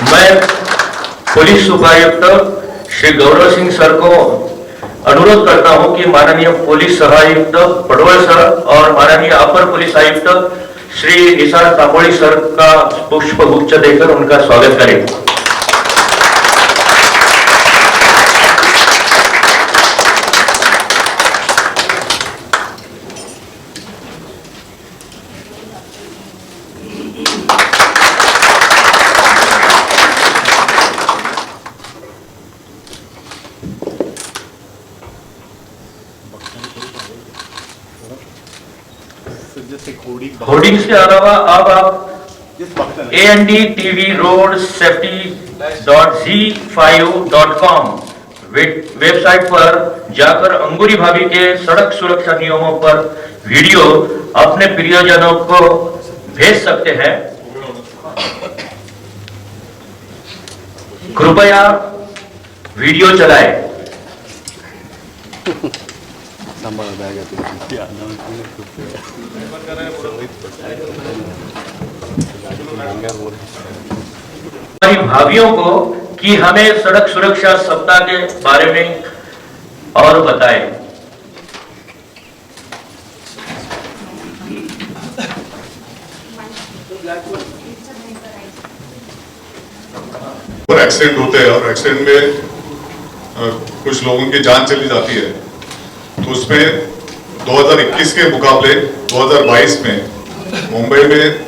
मैं पुलिस उपायुक्त श्री गौरव सिंह सर को अनुरोध करता हूं कि माननीय पुलिस सहायुक्त पडवल सर और माननीय अपर पुलिस आयुक्त श्री निसार तांबोळी सर का पुष्पगुच्छ देकर उनका स्वागत करें। होर्डिंग के अलावा अब आप AND-TV रोड safety.z5.com वेबसाइट पर जाकर अंगूरी भाभी के सड़क सुरक्षा नियमों पर वीडियो अपने प्रियजनों को भेज सकते हैं। कृपया वीडियो चलाएं। हमारी भाभियों को कि हमें सड़क सुरक्षा सप्ताह के बारे में और बताएं। एक्सीडेंट होते हैं और एक्सीडेंट में कुछ लोगों की जान चली जाती है, तो उसमें 2021 के मुकाबले 2022 में मुंबई में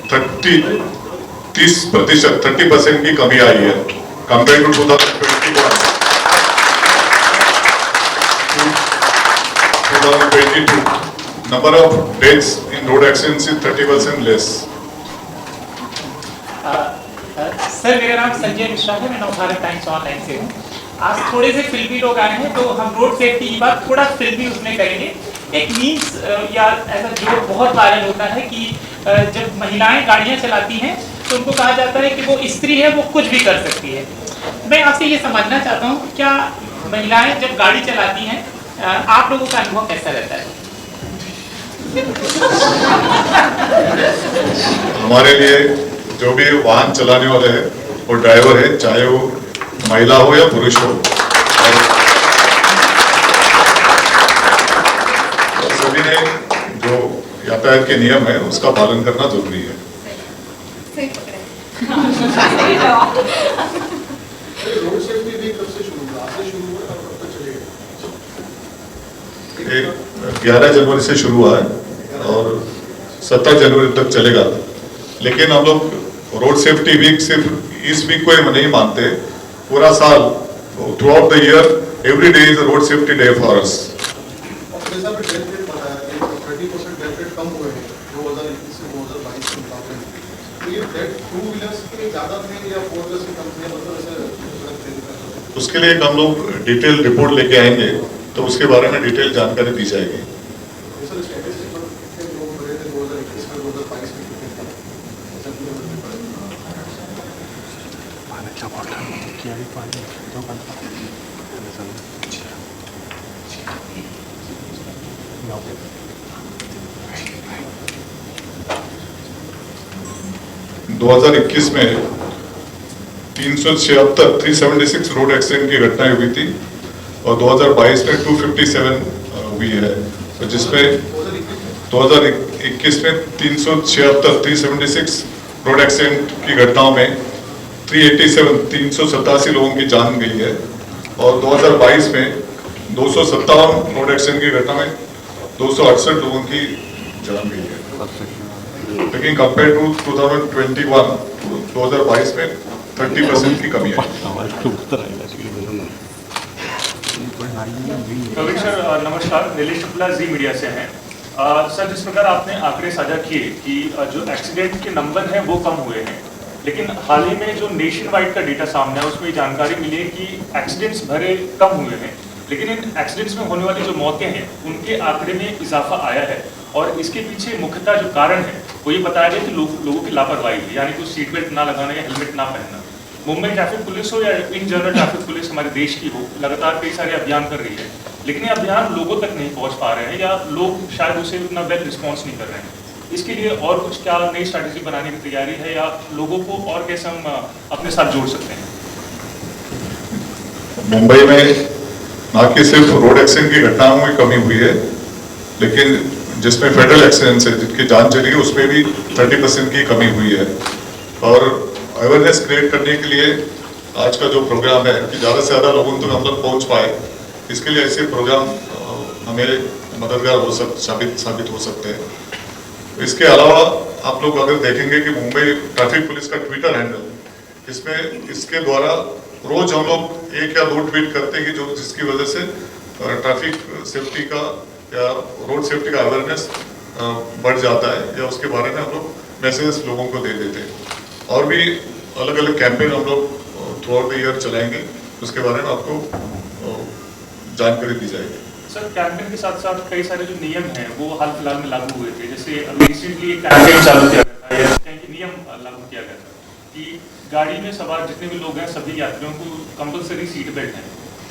30% की कमी आई है compare to 2022। Number of deaths in road accidents is 30% less. Sir, मेरा नाम संजय मिश्रा है, मैं नवभारत टाइम्स ऑनलाइन से हूँ। आज थोड़े से फिल्मी लोग आए हैं, तो हम रोड सेफ्टी की बात थोड़ा फिल्मी उसमें करेंगे। एक मीम्स या ऐसा जोक बहुत वायरल होता है कि जब महिलाएं गाड़ियां चलाती हैं तो उनको कहा जाता है कि वो स्त्री है, वो कुछ भी कर सकती है। मैं आपसे ये समझना चाहता हूँ, क्या महिलाएं जब गाड़ी चलाती हैं आप लोगों का अनुभव कैसा रहता है? हमारे लिए जो भी वाहन चलाने वाले हैं वो ड्राइवर है, चाहे वो महिला हो या पुरुष हो, सभी ने जो यातायात के नियम है उसका पालन करना जरूरी है। रोड सेफ्टी वीक कब से शुरू हुआ? आज से शुरू हुआ और कब तक चलेगा? 11 जनवरी से शुरू हुआ है और 17 जनवरी तक चलेगा। लेकिन हम लोग रोड सेफ्टी वीक सिर्फ इस वीक को ही नहीं मानते, पूरा साल through out the year every day is a road safety day for us. जैसा भी डेथ रेट बताया कि 30% डेथ रेट कम हुए हैं 2021 से 2022 के मुकाबले। तो ये डेथ टू व्हीलर्स के ज्यादा थे या फोर व्हीलर्स की कम थे, मतलब ऐसे उसके लिए हम लोग डिटेल रिपोर्ट लेके आएंगे, तो उसके बारे में डिटेल जानकारी दी जाएगी। दो 2021 में 376 रोड एक्सीडेंट की घटनाएं हुई थी और 2022 में 257 हुई है, तो जिसमें 2021 में 376 रोड एक्सीडेंट की घटनाओं में 387 लोगों की जान गई है और 2022 में 257 रोड एक्सीडेंट की घटना में 268 लोगों की जान गई है। लेकिन कंपेयर टू 2022 में 30% की कमी है। सर नमस्कार, नीलेश शुक्ला जी मीडिया से हैं। सर, जिस प्रकार आपने आंकड़े साझा किए कि जो एक्सीडेंट के नंबर हैं वो कम हुए हैं, लेकिन हाल ही में जो नेशन वाइड का डेटा सामने है उसमें जानकारी मिली है कि एक्सीडेंट्स भरे कम हुए हैं, लेकिन इन एक्सीडेंट्स में होने वाली जो मौतें हैं उनके आंकड़े में इजाफा आया है। और इसके पीछे मुख्यतः जो कारण है वो ये बताया गया कि लोगों की लापरवाही है, यानी कि सीट बेल्ट ना लगाना या हेलमेट ना पहनना। मुंबई ट्रैफिक पुलिस हो या इन जनरल ट्रैफिक पुलिस हमारे देश की हो, लगातार कई सारे अभियान कर रही है, लेकिन ये अभियान लोगों तक नहीं पहुंच पा रहे हैं या लोग शायद उसे उतना वेल रिस्पॉन्स नहीं कर रहे हैं। इसके लिए और कुछ क्या नई स्ट्रैटेजी बनाने की तैयारी है, या लोगों को और कैसे हम अपने साथ जोड़ सकते हैं? मुंबई में ना कि सिर्फ रोड एक्सीडेंट की घटनाओं में कमी हुई है, लेकिन जिसमें फेडरल एक्सीडेंट्स है, जिनकी जान चली है, उसमें भी 30% की कमी हुई है। और अवेयरनेस क्रिएट करने के लिए आज का जो प्रोग्राम है कि ज़्यादा से ज़्यादा लोगों तक हम लोग पहुँच पाए, इसके लिए ऐसे प्रोग्राम हमें मददगार साबित हो सकते हैं। इसके अलावा आप लोग अगर देखेंगे कि मुंबई ट्रैफिक पुलिस का ट्विटर हैंडल, इसमें इसके द्वारा रोज हम लोग 1 या 2 ट्वीट करते हैं कि जो जिसकी वजह से ट्रैफिक सेफ्टी का या रोड सेफ्टी का अवेयरनेस बढ़ जाता है, या उसके बारे में हम लोग मैसेजेस लोगों को दे देते हैं। और भी अलग अलग कैंपेन हम लोग थ्रू आउट द ईयर चलाएंगे, उसके बारे में आपको जानकारी दी जाएगी। सर, कैंपेन के साथ साथ कई सारे जो नियम हैं वो हाल फिलहाल में लागू हुए थे। जैसे अभी रिसेंटली एक कैंपेन चालू किया गया था, या कहीं नियम लागू किया गया था कि गाड़ी में सवार जितने भी लोग हैं सभी यात्रियों को कंपलसरी सीट बेल्ट है।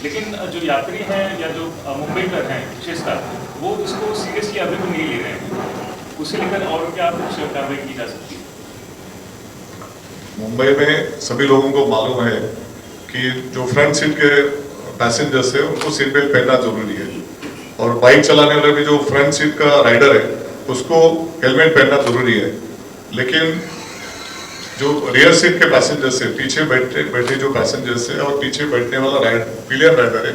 लेकिन जो यात्री हैं या जो मुंबई पर हैं विशेषकर, वो इसको सीरियसली अभी भी नहीं ले रहे हैं। उसे लेकर और क्या कुछ कार्रवाई की जा सकती है? मुंबई में सभी लोगों को मालूम है कि जो फ्रंट सीट के पैसेंजर्स है उनको सीट बेल्ट पहनना जरूरी है, और बाइक चलाने वाले भी जो फ्रंट सीट का राइडर है उसको हेलमेट पहनना जरूरी है। लेकिन जो रियर सीट के पैसेंजर्स है, पीछे बैठे जो पैसेंजर्स है और पीछे बैठने वाला पिलियन राइडर है,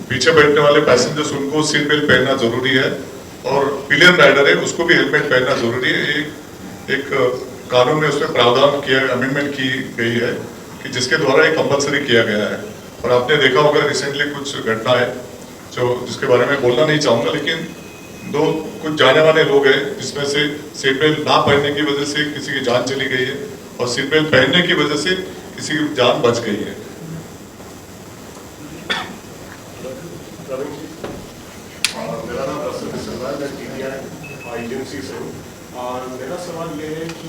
पीछे बैठने वाले पैसेंजर्स उनको सीट बेल्ट पहनना जरूरी है, और पिलियन राइडर है उसको भी हेलमेट पहनना जरूरी है। एक कानून में उसमें प्रावधान किया, अमेंडमेंट की गई है कि जिसके द्वारा ये कंपलसरी किया गया है। और आपने देखा होगा रिसेंटली कुछ घटना है जो जिसके बारे में बोलना नहीं चाहूँगा, लेकिन कुछ जाने वाले लोग हैं जिसमें से सीट बेल्ट ना पहनने की वजह से किसी की जान चली गई है, और सीट बेल्ट पहनने की वजह से किसी की जान बच गई है। मेरा नाम रसल बिस्मिल्लाह, मैं TDI एजेंसी से हूँ। और मेरा सवाल ये है कि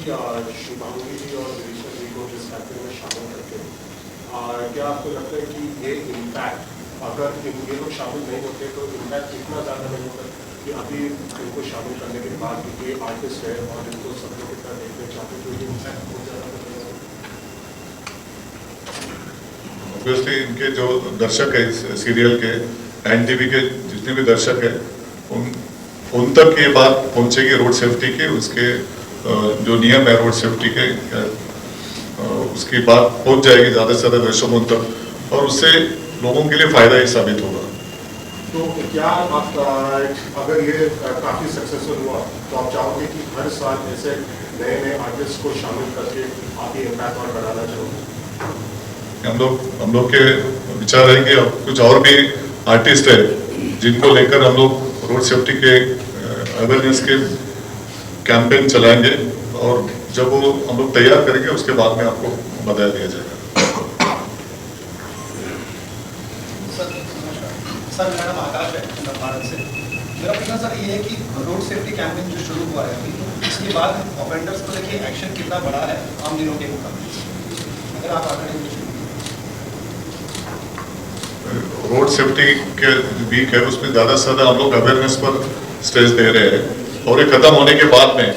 शुभांगी जी और विरेश्वर जी को जिस कैंपेन में शामिल करते हैं, क्या आपको लगता है कि ये इम्पैक्ट अगर ये लोग शामिल नहीं होते तो इम्पैक्ट इतना ज़्यादा नहीं होता कि अभी इनको शामिल करने के बाद क्योंकि आर्टिस्ट है और इनको सब लोग इतना देखना चाहते तो ये इम्पैक्ट बहुत ज़्यादा बनेगा? ऑब्वियसली इनके जो दर्शक है इस सीरियल के, NTV के जितने भी दर्शक है, उन तक ये बात पहुंचेगी रोड सेफ्टी के, उसके जो नियम है रोड सेफ्टी के, उसकी बात पहुंच जाएगी ज़्यादा से ज़्यादा दर्शकों तक, और उससे लोगों के लिए फ़ायदा ही साबित होगा। तो क्या आप अगर ये काफ़ी सक्सेसफुल हुआ तो आप चाहोगे कि हर साल ऐसे नए नए आर्टिस्ट को शामिल करके आप ये इम्पैक्ट और बढ़ाना चाहोगे? हम लोग के विचार है कि अब कुछ और भी आर्टिस्ट है जिनको लेकर हम लोग रोड सेफ्टी के अवेयरनेस के कैंपेन चलाएंगे, और जब वो हम लोग तैयार करेंगे उसके बाद में आपको बता दिया जाएगा। सर मेरा नाम आकाश है, भारत से। मेरा प्रश्न सर ये है कि रोड सेफ्टी कैंपेन जो शुरू हुआ है अभी, इसके बाद ऑफेंडर्स को लेके एक्शन कितना बढ़ा है आम दिनों के मुकाबले, अगर आप आंकड़े? रोड सेफ्टी के वीक है, उसमें ज़्यादा से ज़्यादा हम लोग अवेयरनेस पर स्ट्रेस दे रहे हैं, और ये ख़त्म होने के बाद में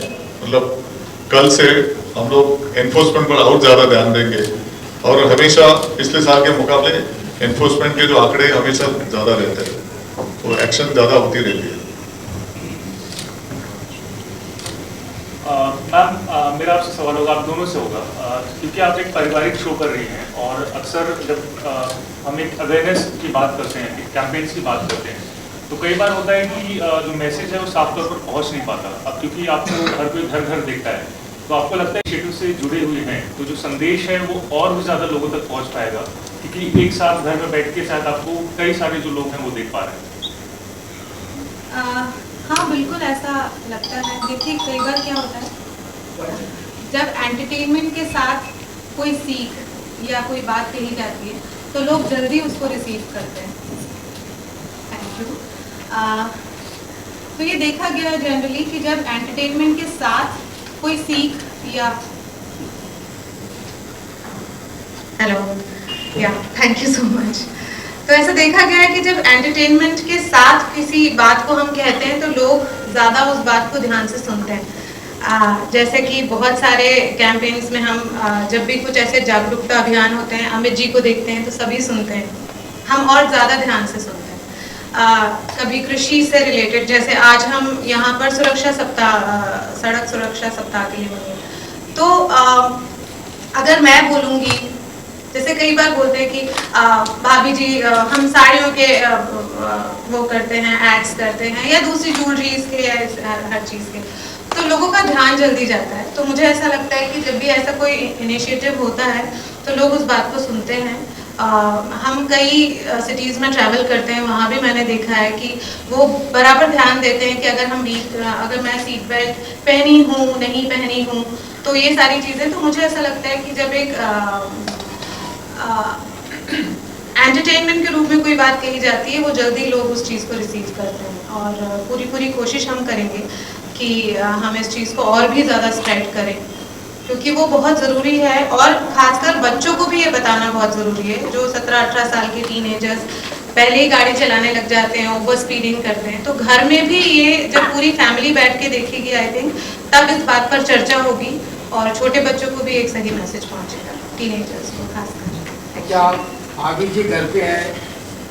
मतलब कल से हम लोग एनफोर्समेंट पर और ज़्यादा ध्यान देंगे, और हमेशा पिछले साल के मुकाबले एनफोर्समेंट के जो आंकड़े हमेशा ज़्यादा रहते हैं, तो एक्शन ज़्यादा होती रहती है। मैम, मेरा आपसे सवाल होगा, आप दोनों से होगा, क्योंकि आप एक पारिवारिक शो कर रही हैं, और अक्सर जब हम एक अवेयरनेस की बात करते हैं, एक कैंपेन्स की बात करते हैं, तो कई बार होता है कि जो मैसेज है वो साफ तौर पर पहुंच नहीं पाता। अब क्योंकि आपको हर कोई घर घर देखता है, तो आपको लगता है शेड्यूल से जुड़े हुए हैं तो जो संदेश है वो और भी ज़्यादा लोगों तक पहुँच पाएगा, क्योंकि एक साथ घर में बैठ के शायद आपको कई सारे जो लोग हैं वो देख पा रहे हैं। हाँ बिल्कुल ऐसा लगता है। देखिए कई बार क्या होता है, जब एंटरटेनमेंट के साथ कोई सीख या कोई बात कही जाती है तो लोग जल्दी उसको रिसीव करते हैं। Thank you. तो ये देखा गया है जनरली कि जब एंटरटेनमेंट के साथ कोई सीख या थैंक यू सो मच। तो ऐसा देखा गया है कि जब एंटरटेनमेंट के साथ किसी बात को हम कहते हैं तो लोग ज़्यादा उस बात को ध्यान से सुनते हैं। जैसे कि बहुत सारे कैंपेन्स में हम जब भी कुछ ऐसे जागरूकता अभियान होते हैं, अमित जी को देखते हैं तो सभी सुनते हैं, हम और ज़्यादा ध्यान से सुनते हैं। कभी कृषि से रिलेटेड, जैसे आज हम यहाँ पर सुरक्षा सप्ताह, सड़क सुरक्षा सप्ताह के लिए बने, तो अगर मैं बोलूँगी, जैसे कई बार बोलते हैं कि भाभी जी हम साड़ियों के वो करते हैं, एड्स करते हैं, या दूसरी ज्वेलरीज के, या हर चीज़ के, तो लोगों का ध्यान जल्दी जाता है। तो मुझे ऐसा लगता है कि जब भी ऐसा कोई इनिशिएटिव होता है तो लोग उस बात को सुनते हैं। हम कई सिटीज़ में ट्रैवल करते हैं, वहाँ भी मैंने देखा है कि वो बराबर ध्यान देते हैं कि अगर मैं सीट बेल्ट पहनी हूँ, नहीं पहनी हूँ, तो ये सारी चीज़ें। तो मुझे ऐसा लगता है कि जब एक एंटरटेनमेंट के रूप में कोई बात कही जाती है, वो जल्दी लोग उस चीज़ को रिसीव करते हैं। और पूरी कोशिश हम करेंगे कि हम इस चीज़ को और भी ज़्यादा स्प्रेड करें, क्योंकि वो बहुत ज़रूरी है। और ख़ासकर बच्चों को भी ये बताना बहुत ज़रूरी है, जो 17-18 साल के टीनेजर्स पहले ही गाड़ी चलाने लग जाते हैं, ओवर स्पीडिंग करते हैं। तो घर में भी ये जब पूरी फैमिली बैठ के देखेगी, आई थिंक तब इस बात पर चर्चा होगी और छोटे बच्चों को भी एक सही मैसेज पहुँचेगा, टीनेजर्स को खासकर। क्या भाभी जी घर पे हैं,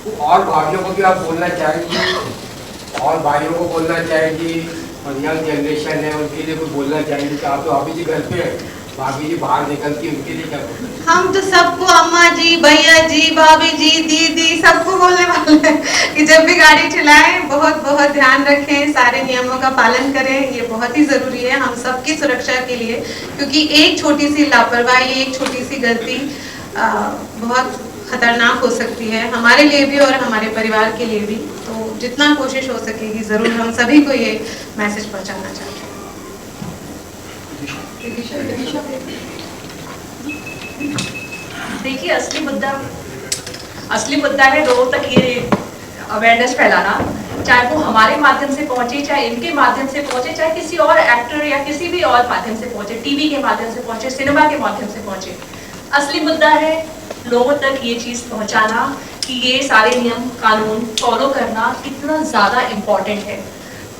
तो और भाभीियों को भी आप बोलना चाहेंगी, और भाइयों को बोलना चाहेंगी, और यंग जनरेशन है उनके लिए भी बोलना चाहेंगे कि आप तो भाभी जी घर पे हैं, भाभी जी बाहर निकलती है, उनके लिए क्या बोलते हैं? हम तो सबको, अम्मा जी, भैया जी, भाभी जी, दीदी, सबको बोलने वाले हैं कि जब भी गाड़ी चलाएं बहुत बहुत ध्यान रखें, सारे नियमों का पालन करें। ये बहुत ही ज़रूरी है हम सबकी सुरक्षा के लिए, क्योंकि एक छोटी सी लापरवाही, एक छोटी सी गलती बहुत खतरनाक हो सकती है हमारे लिए भी और हमारे परिवार के लिए भी। तो जितना कोशिश हो सकेगी ज़रूर हम सभी को ये मैसेज पहुंचाना चाहते हैं। देखिए, असली मुद्दा है लोगों तक ये अवेयरनेस फैलाना, चाहे वो हमारे माध्यम से पहुंचे, चाहे इनके माध्यम से पहुंचे, चाहे किसी और एक्टर या किसी भी और माध्यम से पहुंचे, टीवी के माध्यम से पहुंचे, सिनेमा के माध्यम से पहुंचे। असली मुद्दा है लोगों तक ये चीज़ पहुंचाना कि ये सारे नियम कानून फॉलो करना कितना ज़्यादा इम्पोर्टेंट है।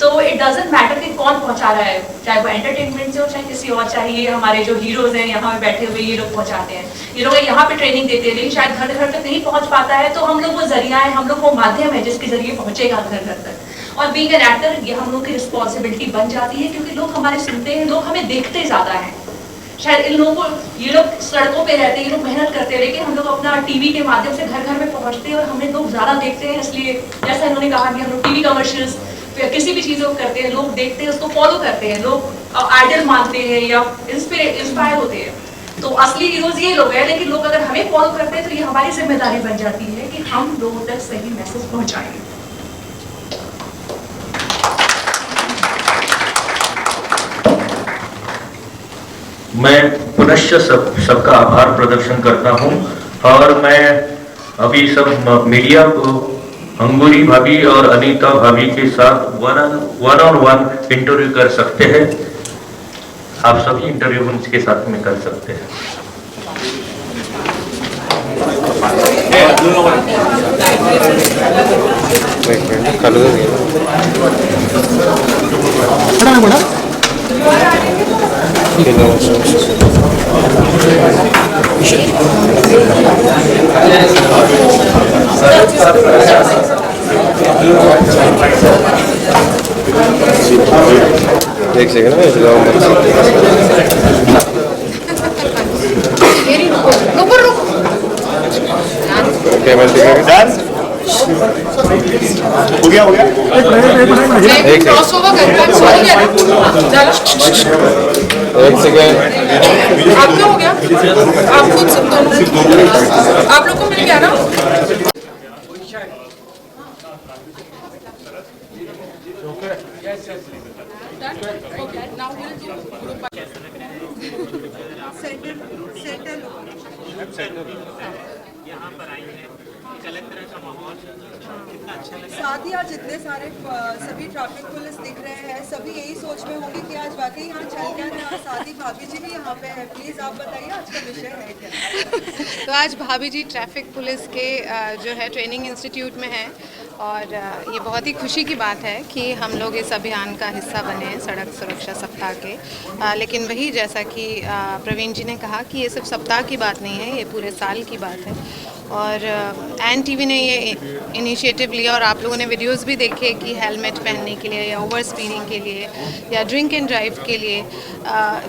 तो इट डजेंट मैटर कि कौन पहुंचा रहा है, चाहे वो एंटरटेनमेंट से हो, चाहे किसी और, चाहे ये हमारे जो हीरोज़ हैं यहाँ पे बैठे हुए, ये लोग पहुंचाते हैं, ये लोग यहाँ पे ट्रेनिंग देते हैं, लेकिन शायद घर घर तक नहीं पहुंच पाता है। तो हम लोग वो जरिया है, हम लोग वो माध्यम है जिसके जरिए पहुंचेगा घर घर तक। और बीइंग एन एक्टर ये हम लोग की रिस्पॉन्सिबिलिटी बन जाती है, क्योंकि लोग हमारे सुनते हैं, लोग हमें देखते ज़्यादा हैं। शायद इन लोगों को, ये लोग सड़कों पे रहते हैं, ये लोग मेहनत करते हैं, लेकिन हम लोग अपना टीवी के माध्यम से घर घर में पहुंचते हैं और हमें लोग ज़्यादा देखते हैं। इसलिए जैसा इन्होंने कहा कि हम लोग टीवी कमर्शियल्स या किसी भी चीज़ों को करते हैं, लोग देखते हैं, उसको फॉलो करते हैं, लोग आइडल मानते हैं या इंस्पायर होते हैं। तो असली हीरोज ये लोग हैं, लेकिन लोग अगर हमें फॉलो करते हैं तो ये हमारी जिम्मेदारी बन जाती है कि हम लोगों तक सही मैसेज पहुँचाएं। मैं पुनश्च सबका आभार प्रदर्शन करता हूं, और मैं अभी सब मीडिया को अंगूरी भाभी और अनीता भाभी के साथ वन ऑन वन इंटरव्यू कर सकते हैं। आप सभी इंटरव्यू उनके साथ में कर सकते हैं। एक सेकंड में पेमेंट हो गया एक सेकंड आपका हो गया, आप खुद सब दोनों, आप लोग को मिल गया ना? यहाँ पर आई है, एक अलग तरह का माहौल, कितना अच्छा लगा। साथ ही आज इतने सारे सभी ट्रैफिक पुलिस दिख रहे हैं, सभी यही सोच में होंगे कि आज वाकई यहाँ चल क्या रहा है। साथ ही भाभी जी भी यहाँ पे है, प्लीज़ आप बताइए आज का विषय है क्या? तो आज भाभी जी ट्रैफिक पुलिस के जो है ट्रेनिंग इंस्टीट्यूट में है, और ये बहुत ही खुशी की बात है कि हम लोग इस अभियान का हिस्सा बने हैं, सड़क सुरक्षा सप्ताह के। लेकिन वही जैसा कि प्रवीण जी ने कहा कि ये सिर्फ सप्ताह की बात नहीं है, ये पूरे साल की बात है। और एन टीवी ने ये इनिशिएटिव लिया और आप लोगों ने वीडियोस भी देखे कि हेलमेट पहनने के लिए या ओवर स्पीडिंग के लिए या ड्रिंक एंड ड्राइव के लिए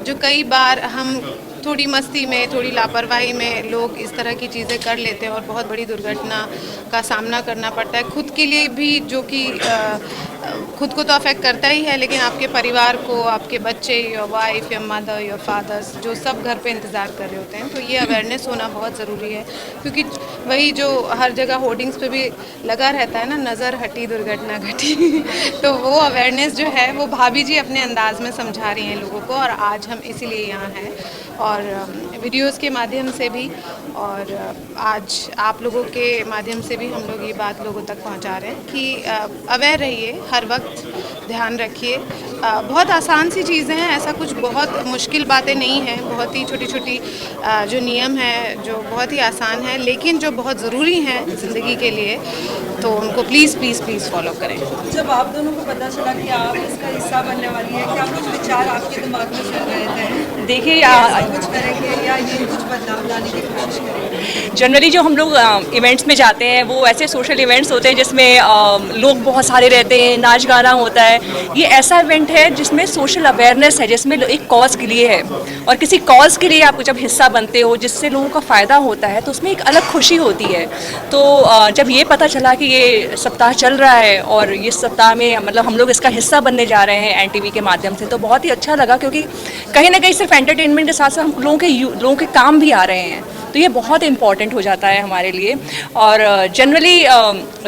जो कई बार हम थोड़ी मस्ती में, थोड़ी लापरवाही में लोग इस तरह की चीज़ें कर लेते हैं और बहुत बड़ी दुर्घटना का सामना करना पड़ता है खुद के लिए भी, जो कि खुद को तो अफेक्ट करता ही है, लेकिन आपके परिवार को, आपके बच्चे, your wife, your mother, your fathers, जो सब घर पे इंतज़ार कर रहे होते हैं। तो ये अवेयरनेस होना बहुत ज़रूरी है, क्योंकि वही जो हर जगह होर्डिंग्स पे भी लगा रहता है ना, नज़र हटी दुर्घटना घटी तो वो अवेयरनेस जो है वो भाभी जी अपने अंदाज में समझा रही हैं लोगों को, और आज हम इसीलिए यहाँ हैं और वीडियोस के माध्यम से भी और आज आप लोगों के माध्यम से भी हम लोग ये बात लोगों तक पहुंचा रहे हैं कि अवेयर रहिए, हर वक्त ध्यान रखिए। बहुत आसान सी चीज़ें हैं, ऐसा कुछ बहुत मुश्किल बातें नहीं हैं, बहुत ही छोटी छोटी जो नियम है जो बहुत ही आसान है, लेकिन जो बहुत ज़रूरी हैं ज़िंदगी के लिए, तो उनको प्लीज़ प्लीज़ प्लीज़ फॉलो करें। जब आप दोनों को पता चला कि आप इसका हिस्सा बनने वाली है, क्या कुछ विचार आपके दिमाग में चल रहे थे? देखिए कुछ करेंगे या ये कुछ बदलाव लाने की कोशिश करेंगे? जनरली जो हम लोग इवेंट्स में जाते हैं वो ऐसे सोशल इवेंट्स होते हैं जिसमें लोग बहुत सारे रहते हैं, नाच गाना होता है। ये ऐसा इवेंट है जिसमें सोशल अवेयरनेस है, जिसमें एक कॉज के लिए है, और किसी कॉज के लिए आप जब हिस्सा बनते हो जिससे लोगों का फ़ायदा होता है तो उसमें एक अलग खुशी होती है। तो जब ये पता चला कि ये सप्ताह चल रहा है और इस सप्ताह में मतलब हम लोग इसका हिस्सा बनने जा रहे हैं एनटीवी के माध्यम से, तो बहुत ही अच्छा लगा, क्योंकि कहीं ना कहीं सिर्फ एंटरटेनमेंट के साथ साथ हम लोगों के काम भी आ रहे हैं, तो ये बहुत इंपॉर्टेंट हो जाता है हमारे लिए। और जनरली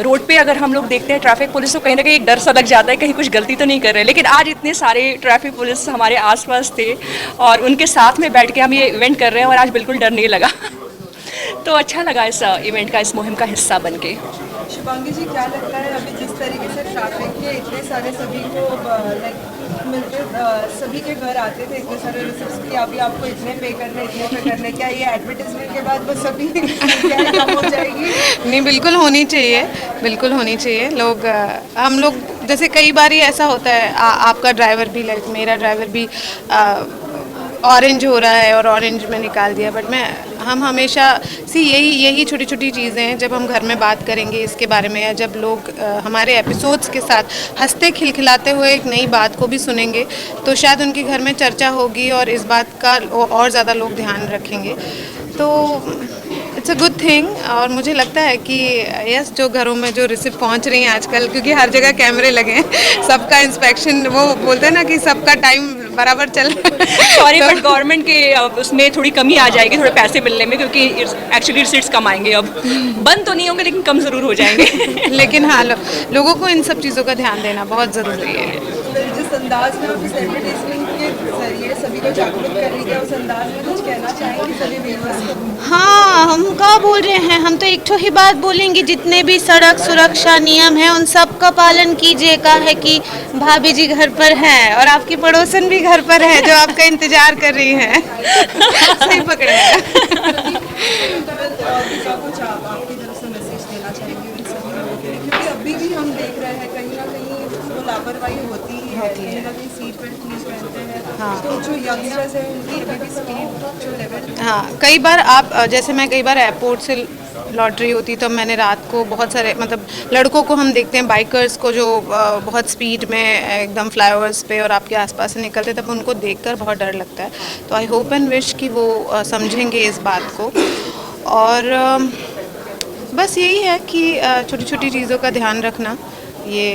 रोड पे अगर हम लोग देखते हैं ट्रैफिक पुलिस, तो कहीं ना कहीं एक डर सा लग जाता है कहीं कुछ गलती तो नहीं कर रहे, लेकिन आज इतने सारे ट्रैफिक पुलिस हमारे आसपास थे और उनके साथ में बैठ के हम ये इवेंट कर रहे हैं और आज बिल्कुल डर नहीं लगा तो अच्छा लगा इस इवेंट का, इस मुहिम का हिस्सा बन के। शुभांगी जी, क्या लगता है अभी जिस तरीके से ट्रैफिक के इतने सारे सभी को मिलते सभी के घर आते थे इतने सारे रिसिप्ट्स कि अभी आपको इतने पे करने, क्या ये एडवर्टाइजमेंट के बाद बस सभी कम हो जाएगी? नहीं, बिल्कुल होनी चाहिए, बिल्कुल होनी चाहिए। हम लोग जैसे कई बार ही ऐसा होता है, आपका ड्राइवर भी, लाइक मेरा ड्राइवर भी ऑरेंज हो रहा है और ऑरेंज में निकाल दिया, बट हम हमेशा यही छोटी छोटी चीज़ें हैं, जब हम घर में बात करेंगे इसके बारे में, या जब लोग हमारे एपिसोड्स के साथ हंसते खिलखिलाते हुए एक नई बात को भी सुनेंगे, तो शायद उनके घर में चर्चा होगी और इस बात का और ज़्यादा लोग ध्यान रखेंगे। तो इट्स अ गुड थिंग। और मुझे लगता है कि यस, जो घरों में जो रिसिप्ट पहुंच रही हैं आजकल, क्योंकि हर जगह कैमरे लगे हैं, सबका इंस्पेक्शन, वो बोलते हैं ना कि सबका टाइम बराबर चल सॉरी बट गवर्नमेंट के उसमें थोड़ी कमी आ जाएगी, थोड़े पैसे मिलने में, क्योंकि एक्चुअली रिसिप्ट्स कम आएंगे। अब बंद तो नहीं होंगे लेकिन कम ज़रूर हो जाएंगे लेकिन हाँ, लोगों को इन सब चीज़ों का ध्यान देना बहुत ज़रूरी है। जिस अंदाज में आप इस एडवर्टाइजमेंट के जरिए सभी को जागरूक कर रही है, उस अंदाज में कुछ कहना चाहेंगे सभी व्यूअर्स को? हाँ, हम क्या बोल रहे हैं, हम तो एक ही बात बोलेंगे, जितने भी सड़क सुरक्षा नियम है उन सब का पालन कीजिएगा। है कि भाभी जी घर पर हैं और आपकी पड़ोसन भी घर पर है जो आपका इंतजार कर रही हैं सही पकड़े हैं। कुछ आप आपकी तरफ से मैसेज देना चाहेंगे उन सभी लोगों के लिए, क्योंकि अभी भी हम देख रहे हैं कहीं ना कहीं वो लापरवाही होती ही है, कहीं ना कहीं सीट बेल्ट नहीं पहनते हैं। हाँ। तो जो यंगस्टर्स हैं उनकी अभी भी स्पीड जो लेवल, हाँ, कई बार आप जैसे मैं कई बार एयरपोर्ट से लौट रही होती तो मैंने रात को बहुत सारे मतलब लड़कों को हम देखते हैं, बाइकर्स को जो बहुत स्पीड में एकदम फ्लाईओवर्स पे और आपके आसपास से निकलते, तब उनको देखकर बहुत डर लगता है। तो आई होप एंड विश कि वो समझेंगे इस बात को। और बस यही है कि छोटी छोटी चीज़ों का ध्यान रखना ये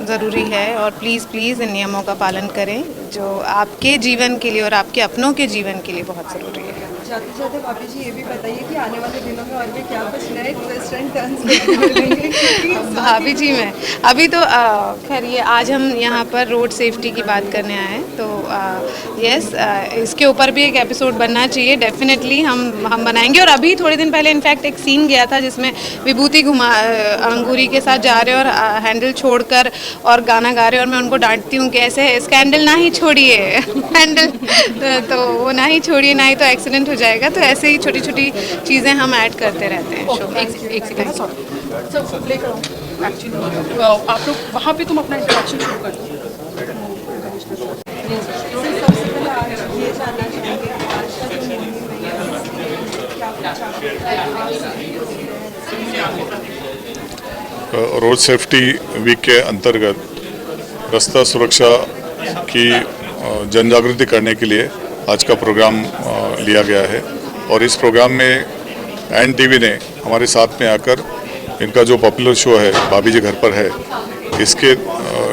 ज़रूरी है, और प्लीज़ प्लीज़ इन नियमों का पालन करें जो आपके जीवन के लिए और आपके अपनों के जीवन के लिए बहुत ज़रूरी है। जाते जाते भाभी जी ये भी बताइए कि आने वाले दिनों में और भी क्या कुछ नए ट्विस्ट एंड टर्न्स मिलेंगे? भाभी जी मैं अभी तो खैर ये आज हम यहाँ पर रोड सेफ्टी की बात करने आए हैं, तो यस, इसके ऊपर भी एक एपिसोड बनना चाहिए, डेफिनेटली हम बनाएंगे। और अभी थोड़े दिन पहले इनफैक्ट एक सीन गया था जिसमें विभूति अंगूरी के साथ जा रहे और हैंडल छोड़कर और गाना गा रहे, और मैं उनको डांटती हूँ कि ऐसे स्कैंडल ना ही छोड़िए हैंडल तो वो ना ही छोड़िए, ना ही तो एक्सीडेंट हो हो जाएगा। तो ऐसे ही छोटी छोटी चीज़ें हम ऐड करते रहते हैं शो में। एक सेकंड सर प्ले करो एक्चुअली आप लोग वहाँ पे तुम अपना इंटरेक्शन शुरू कर दो। सबसे पहले आज ये जानना चाहेंगे कि आज का जो मूवमेंट है क्या रोड सेफ्टी वीक के अंतर्गत रास्ता सुरक्षा की जन जागृति करने के लिए आज का प्रोग्राम लिया गया है। और इस प्रोग्राम में NTV ने हमारे साथ में आकर इनका जो पॉपुलर शो है भाभी जी घर पर है, इसके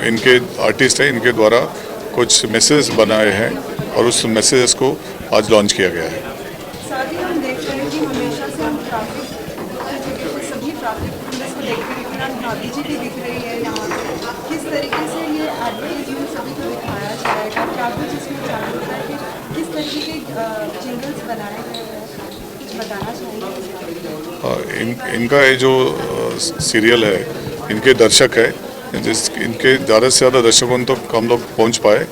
इनके आर्टिस्ट हैं, इनके द्वारा कुछ मैसेज बनाए हैं और उस मैसेजेस को आज लॉन्च किया गया है। साथ ही हम देख रहे हैं कि हमेशा से हम ट्रैफिक सभी ट्रैफिक पुलिस को देखते हैं, लेकिन आज भाभी जी भी दिख रही है यहाँ पे। किस तरीके से ये एडवर्टाइजमेंट सभी को दिखाया जाएगा, क्या कुछ इसमें चालू होता है कि किस तरीके के जिंगल्स बनाए गए हैं, कुछ बताना चाहिए? इनका ये जो सीरियल है, इनके दर्शक है, इनके ज़्यादा से ज़्यादा दर्शकों तक हम लोग पहुँच पाए,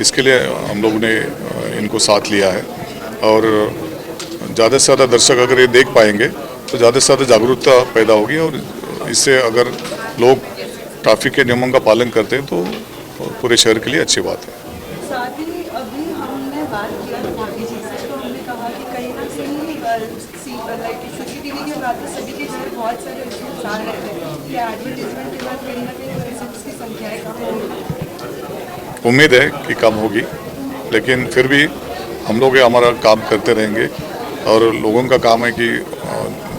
इसके लिए हम लोग ने इनको साथ लिया है। और ज़्यादा से ज़्यादा दर्शक अगर ये देख पाएंगे तो ज़्यादा से ज़्यादा जागरूकता पैदा होगी और इससे अगर लोग ट्रैफिक के नियमों का पालन करते हैं तो पूरे शहर के लिए अच्छी बात है। साथ ही अभी हमने बात किया भाभी जी से, तो हमने कहा कि कहीं ना कहीं CCTV के बाद तो सभी के घर बहुत सारे इश्यूज आ रहे हैं कि एडवर्टीजमेंट के बाद कहीं ना कहीं पेशेंट्स की संख्याएं कम होगी। उम्मीद है कि कम होगी, लेकिन फिर भी हम लोग हमारा काम करते रहेंगे और लोगों का काम है कि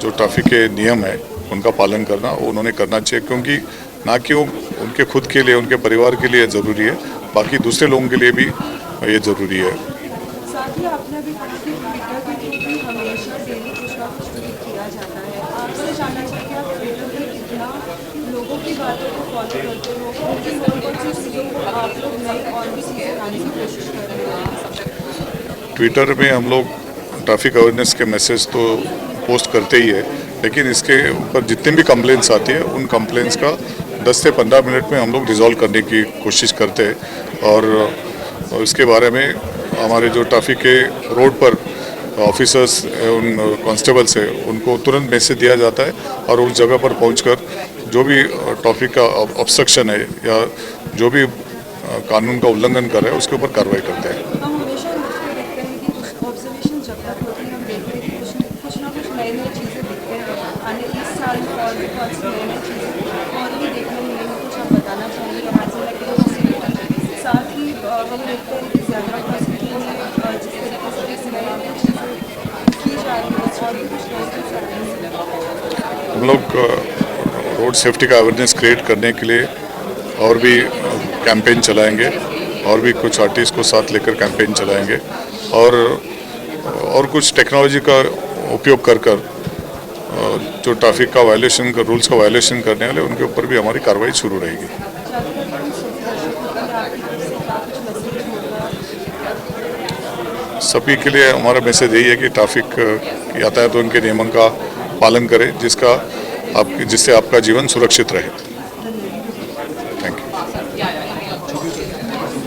जो ट्रैफिक के नियम है उनका पालन करना वो उन्होंने करना चाहिए, क्योंकि ना कि वो उनके खुद के लिए, उनके परिवार के लिए ज़रूरी है, बाकी दूसरे लोगों के लिए भी ये ज़रूरी है। साथ ही आपने भी कहा कि ट्विटर पे भी हमेशा डेली कुछ ना कुछ ट्वीट किया जाता है। आपसे जानना चाहिए कि आप ट्विटर पे कितना लोगों की बातों को फॉलो करते हो, उनकी कौन सी चीज़ों को आप लोग नई और भी चीज़ें लाने की कोशिश कर रहे हैं? ट्विटर में हम लोग ट्रैफिक अवेयरनेस के मैसेज तो पोस्ट करते ही है, लेकिन इसके ऊपर जितनी भी कंप्लेंट्स आती है उन कंप्लेंट्स का 10 से 15 मिनट में हम लोग रिजॉल्व करने की कोशिश करते हैं। और इसके बारे में हमारे जो ट्रैफिक के रोड पर ऑफिसर्स उन कांस्टेबल्स है उनको तुरंत मैसेज दिया जाता है और उस जगह पर पहुंचकर जो भी ट्रैफिक का ऑब्स्ट्रक्शन है या जो भी कानून का उल्लंघन कर रहा है उसके ऊपर कार्रवाई करते हैं। हम हमेशा देखते हैं कि कुछ ऑब्जर्वेशन जब तक होती है हम देखते हैं कि कुछ ना कुछ नई नई चीज़ें दिखते हैं आने इस साल और भी बहुत सी नई नई चीज़ें और भी देखने मिलेंगी। कुछ आप बताना चाहेंगे साथ ही हम देखते हैं कि ज़्यादा हॉस्पिटल में जिस तरीके से नई नई चीज़ें की जा रही है और भी कुछ नई हम लोग रोड सेफ्टी का अवेयरनेस क्रिएट करने के लिए और भी कैंपेन चलाएंगे और भी कुछ आर्टिस्ट को साथ लेकर कैंपेन चलाएंगे और कुछ टेक्नोलॉजी का उपयोग कर जो ट्रैफिक का वायलेशन का रूल्स का वायलेशन करने वाले उनके ऊपर भी हमारी कार्रवाई शुरू रहेगी। सभी के लिए हमारा मैसेज यही है कि ट्रैफिक यातायात उनके नियमों का पालन करें जिससे आपका जीवन सुरक्षित रहे।